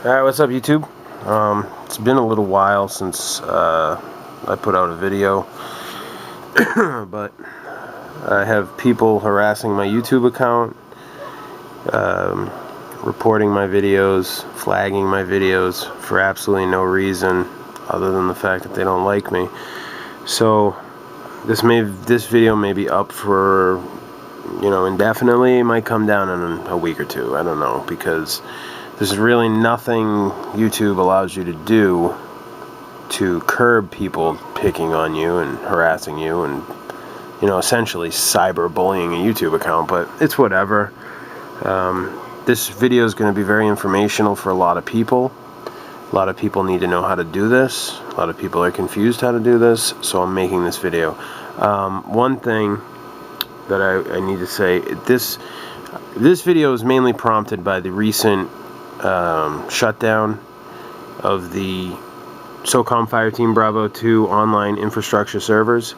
Alright, what's up YouTube? It's been a little while since I put out a video, but I have people harassing my YouTube account, reporting my videos, flagging my videos for absolutely no reason other than the fact that they don't like me. So this video may be up for, indefinitely. It might come down in a week or two. I don't know, because there's really nothing YouTube allows you to do to curb people picking on you and harassing you and, essentially cyberbullying a YouTube account, but it's whatever. This video is going to be very informational for a lot of people. A lot of people need to know how to do this. A lot of people are confused how to do this, so I'm making this video. One thing that I need to say, this video is mainly prompted by the recent shutdown of the Socom Fireteam Bravo 2 online infrastructure servers.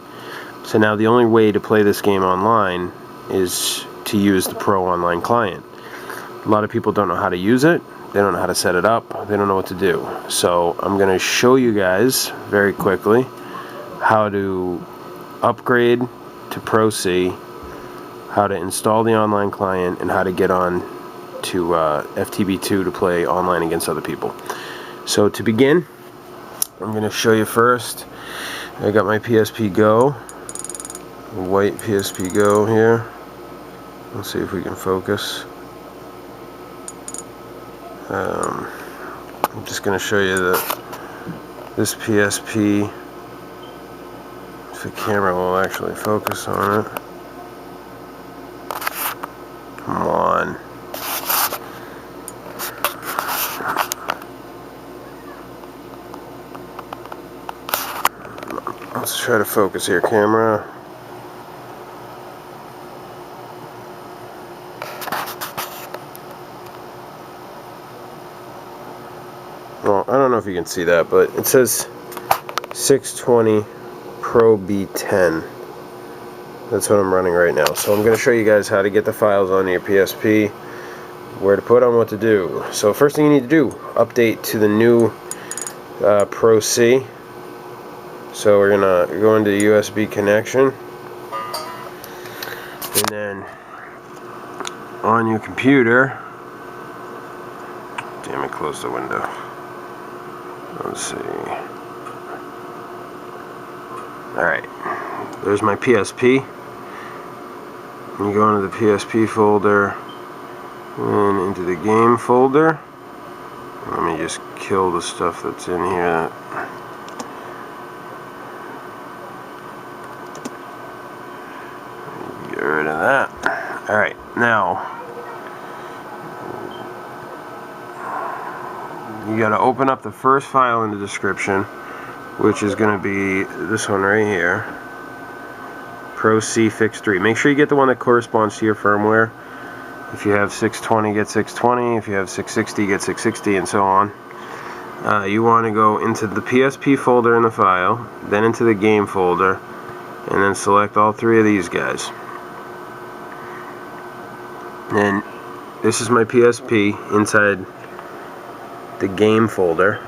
So now the only way to play this game online is to use the Pro Online client. A lot of people don't know how to use it. They don't know how to set it up. They don't know what to do. So I'm going to show you guys very quickly how to upgrade to Pro C, how to install the online client, and how to get on to FTB2 to play online against other people. So to begin, I'm going to show you first. I got my PSP Go, white PSP Go here. Let's see if we can focus. I'm just going to show you that this PSP, if the camera will actually focus on it. Come on. Let's try to focus here, camera. Well, I don't know if you can see that, but it says 620 Pro B10. That's what I'm running right now. So I'm going to show you guys how to get the files onto your PSP, where to put on, what to do. So first thing you need to do, update to the new Pro C. So we're going to go into the USB connection, and then on your computer, damn it, close the window. Let's see. Alright, there's my PSP. You go into the PSP folder and into the game folder. Let me just kill the stuff that's in here. Get rid of that. Alright, now you gotta open up the first file in the description, which is gonna be this one right here, Pro C Fix 3. Make sure you get the one that corresponds to your firmware. If you have 620, get 620. If you have 660, get 660, and so on. You want to go into the PSP folder in the file, then into the game folder, and then select all three of these guys. And this is my PSP inside the game folder.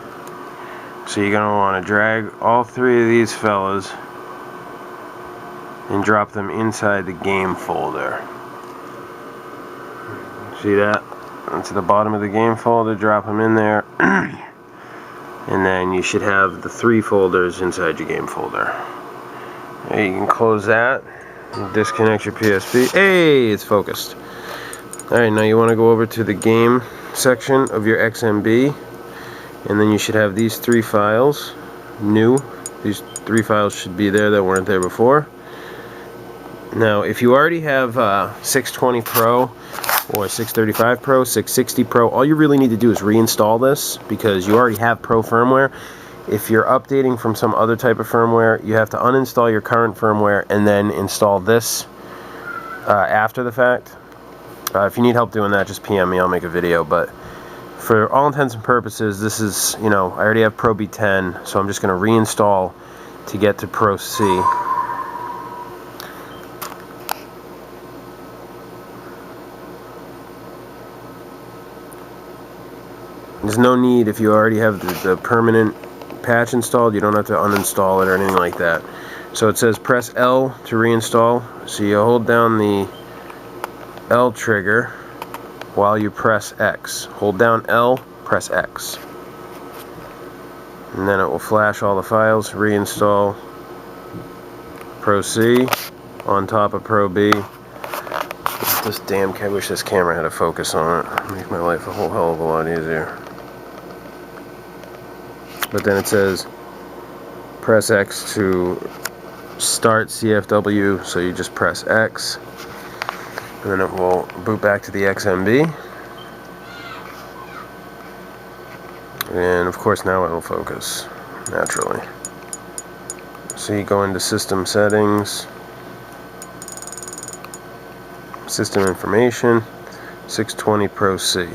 So you're going to want to drag all three of these fellas and drop them inside the game folder. See that? Into the bottom of the game folder, drop them in there. And then you should have the three folders inside your game folder. And you can close that, disconnect your PSP. Hey, it's focused. Alright, now you want to go over to the game section of your XMB, and then you should have these three files new. These three files should be there that weren't there before. Now if you already have 620 Pro or 635 Pro, 660 Pro, all you really need to do is reinstall this, because you already have Pro firmware. If you're updating from some other type of firmware, you have to uninstall your current firmware and then install this after the fact. If you need help doing that, just PM me, I'll make a video. But for all intents and purposes, this is, I already have Pro B10, so I'm just going to reinstall to get to Pro C. There's no need, if you already have the permanent patch installed, you don't have to uninstall it or anything like that. So it says press L to reinstall. So you hold down the L trigger while you press X. Hold down L, press X. And then it will flash all the files. Reinstall Pro C on top of Pro B. This damn, I wish this camera had a focus on it. It'd make my life a whole hell of a lot easier. But then it says press X to start CFW, so you just press X, and then it will boot back to the XMB. And of course now it will focus naturally. So you go into system settings, system information, 620 Pro C.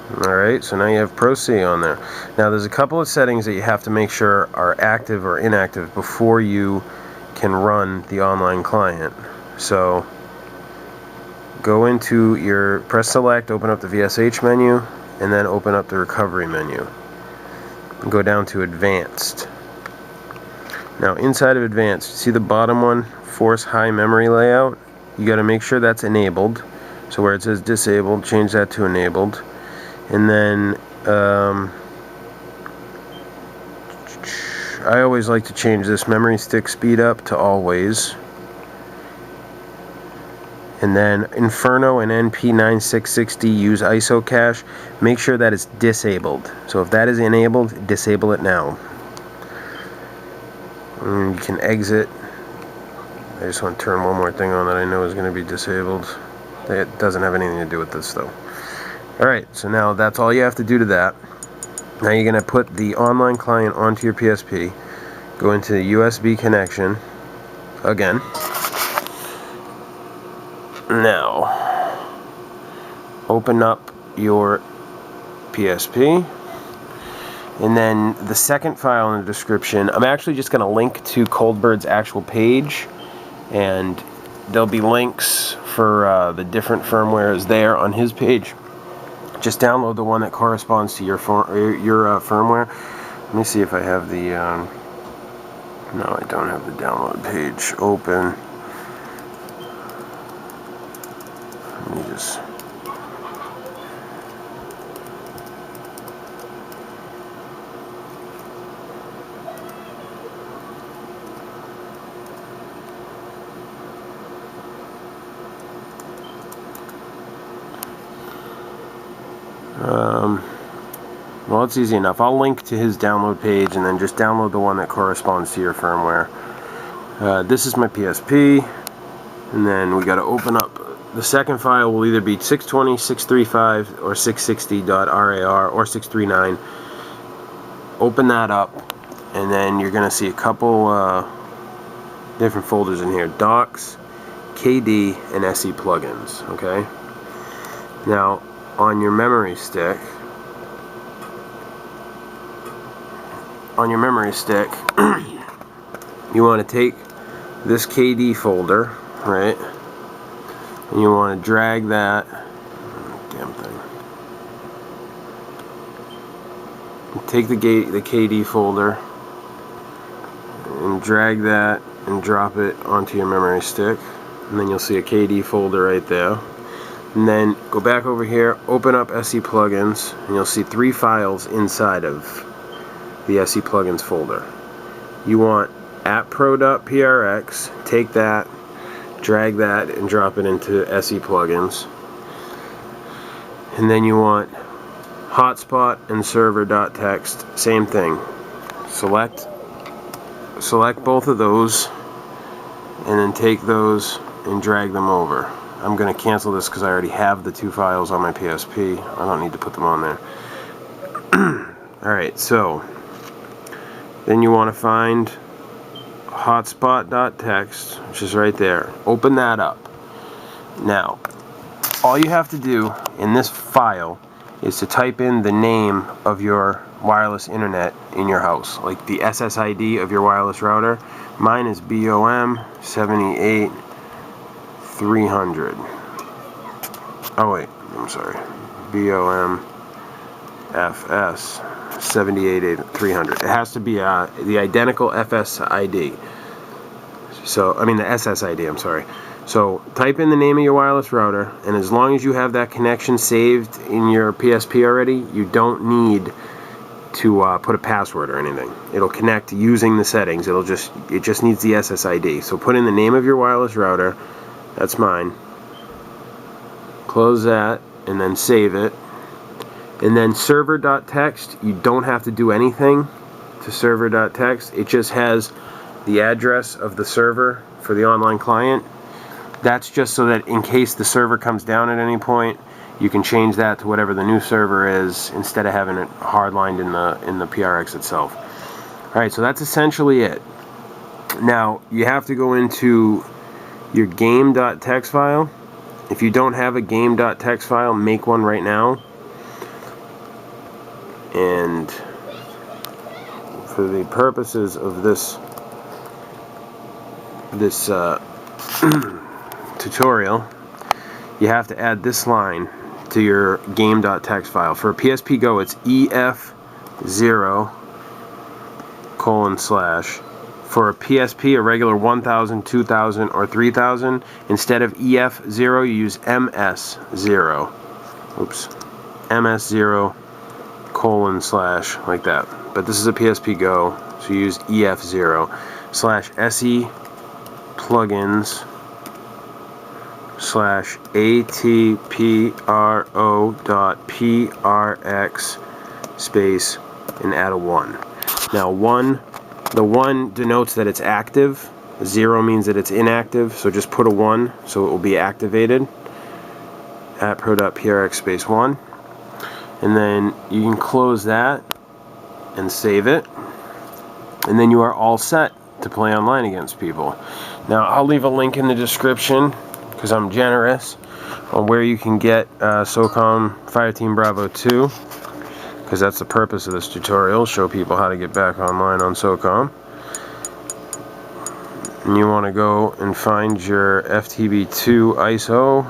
Alright, so now you have Pro C on there. Now there's a couple of settings that you have to make sure are active or inactive before you can run the online client. So go into your, press select, open up the VSH menu, and then open up the recovery menu. And go down to advanced. Now inside of advanced, see the bottom one, force high memory layout? You got to make sure that's enabled. So where it says disabled, change that to enabled. And then I always like to change this memory stick speed up to always. And then Inferno and NP9660 use ISO cache. Make sure that it's disabled. So if that is enabled, disable it now. And you can exit. I just want to turn one more thing on that I know is going to be disabled. It doesn't have anything to do with this though. Alright, so now that's all you have to do to that. Now you're going to put the online client onto your PSP. Go into the USB connection again. Now, open up your PSP. And then the second file in the description, I'm actually just going to link to Coldbird's actual page. And there'll be links for the different firmwares there on his page. Just download the one that corresponds to your firmware. Let me see if I have the... no, I don't have the download page open. Let me just... well, it's easy enough. I'll link to his download page and then just download the one that corresponds to your firmware. This is my PSP, and then we got to open up. The second file will either be 620, 635, or 660.rar or 639. Open that up, and then you're going to see a couple different folders in here. Docs, KD, and SE plugins. Okay. Now, on your memory stick, you want to take this KD folder, right, and you want to drag that, damn thing, take the KD folder and drag that and drop it onto your memory stick, and then you'll see a KD folder right there. And then go back over here, open up SE plugins, and you'll see 3 files inside of the SE plugins folder. You want appro.prx, take that, drag that, and drop it into SE plugins. And then you want hotspot and server.txt, same thing. Select both of those, and then take those and drag them over. I'm going to cancel this because I already have the 2 files on my PSP. I don't need to put them on there. Alright, so then you want to find hotspot.txt, which is right there. Open that up. Now, all you have to do in this file is to type in the name of your wireless internet in your house, like the SSID of your wireless router. Mine is BOM 78300. Oh wait, I'm sorry. BOM FS 78300. It has to be the identical FS ID. So, I mean the SSID, I'm sorry. So, type in the name of your wireless router, and as long as you have that connection saved in your PSP already, you don't need to put a password or anything. It'll connect using the settings. It just needs the SSID. So, put in the name of your wireless router. That's mine. Close that, and then save it. And then server.txt, you don't have to do anything to server.txt. It just has the address of the server for the online client. That's just so that in case the server comes down at any point, you can change that to whatever the new server is instead of having it hardlined in the PRX itself. Alright, so that's essentially it. Now, you have to go into your game.txt file. If you don't have a game.txt file, make one right now. And for the purposes of this tutorial, you have to add this line to your game.txt file. For a PSP Go, it's EF0:/ For a PSP, a regular 1000, 2000, or 3000, instead of EF0, you use MS0. Oops. MS0:/ like that. But this is a PSP Go, so you use EF0/SE plugins /ATPRO.PRX space and add a 1. Now the 1 denotes that it's active, 0 means that it's inactive, so just put a 1 so it will be activated at pro.prx space 1. And then you can close that and save it, and then you are all set to play online against people. Now I'll leave a link in the description, because I'm generous, on where you can get Socom Fireteam Bravo 2, because that's the purpose of this tutorial, show people how to get back online on Socom. And you want to go and find your FTB2 ISO,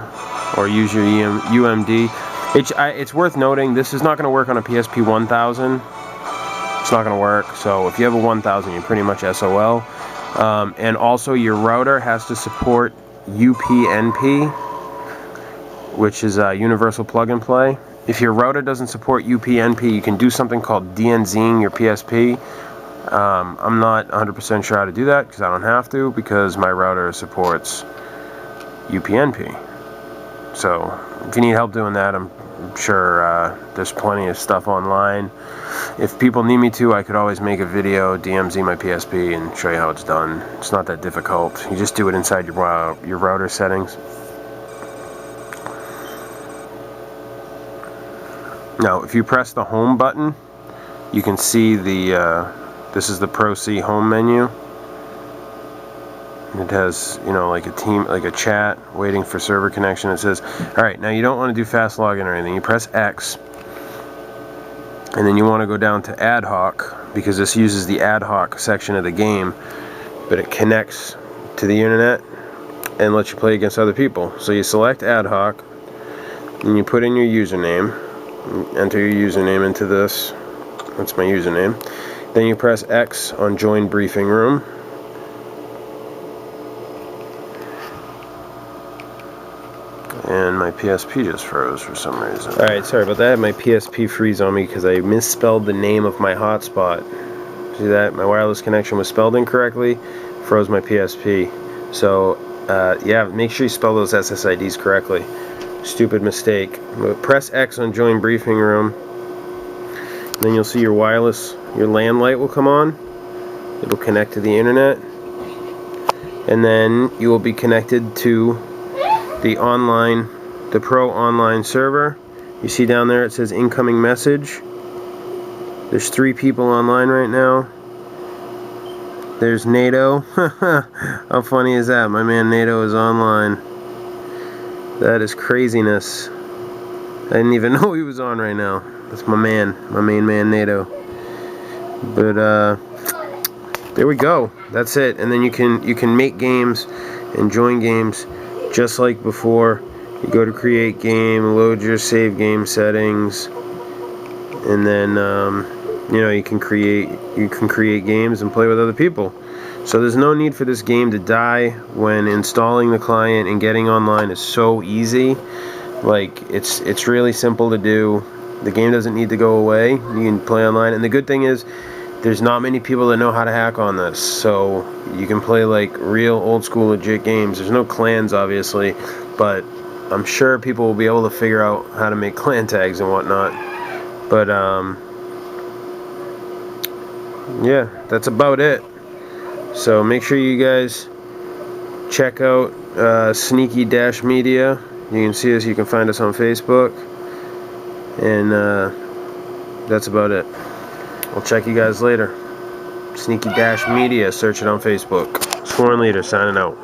or use your UMD. It's worth noting, this is not going to work on a PSP 1000. It's not going to work, so if you have a 1000, you're pretty much SOL. And also your router has to support UPnP, which is a universal plug and play. If your router doesn't support UPnP, you can do something called DNZing your PSP. I'm not 100% sure how to do that, because I don't have to, because my router supports UPnP. So if you need help doing that, I'm sure there's plenty of stuff online. If people need me to, I could always make a video, DMZ my PSP, and show you how it's done. It's not that difficult. You just do it inside your router settings. Now, if you press the home button, you can see this is the Pro C home menu. It has, you know, like a chat waiting for server connection. It says, alright, now you don't want to do fast login or anything. You press X, and then you want to go down to ad hoc, because this uses the ad hoc section of the game, but it connects to the internet and lets you play against other people. So you select ad hoc, and you put in your username, enter your username into this. That's my username. Then you press X on join briefing room. And my PSP just froze for some reason. Alright, sorry about that. My PSP freeze on me because I misspelled the name of my hotspot. See that? My wireless connection was spelled incorrectly. Froze my PSP. So, yeah, make sure you spell those SSIDs correctly. Stupid mistake. Press X on join briefing room. Then you'll see your LAN light will come on. It'll connect to the internet. And then you will be connected to the Pro online server. You see down there it says incoming message. There's 3 people online right now. There's NATO. How funny is that? My man NATO is online. That is craziness. I didn't even know he was on right now. That's my main man NATO. But there we go. That's it. And then you can make games and join games just like before. You go to create game, load your save game settings, and then you know, you can create games and play with other people. So there's no need for this game to die when installing the client and getting online is so easy. Like, it's really simple to do. The game doesn't need to go away. You can play online, and the good thing is there's not many people that know how to hack on this, so you can play like real old school legit games. There's no clans, obviously, but I'm sure people will be able to figure out how to make clan tags and whatnot. But yeah, that's about it. So make sure you guys check out Sneaky Dash Media. You can see us, you can find us on Facebook, and that's about it. We'll check you guys later. Sneaky Dash Media, search it on Facebook. Sworn Leader signing out.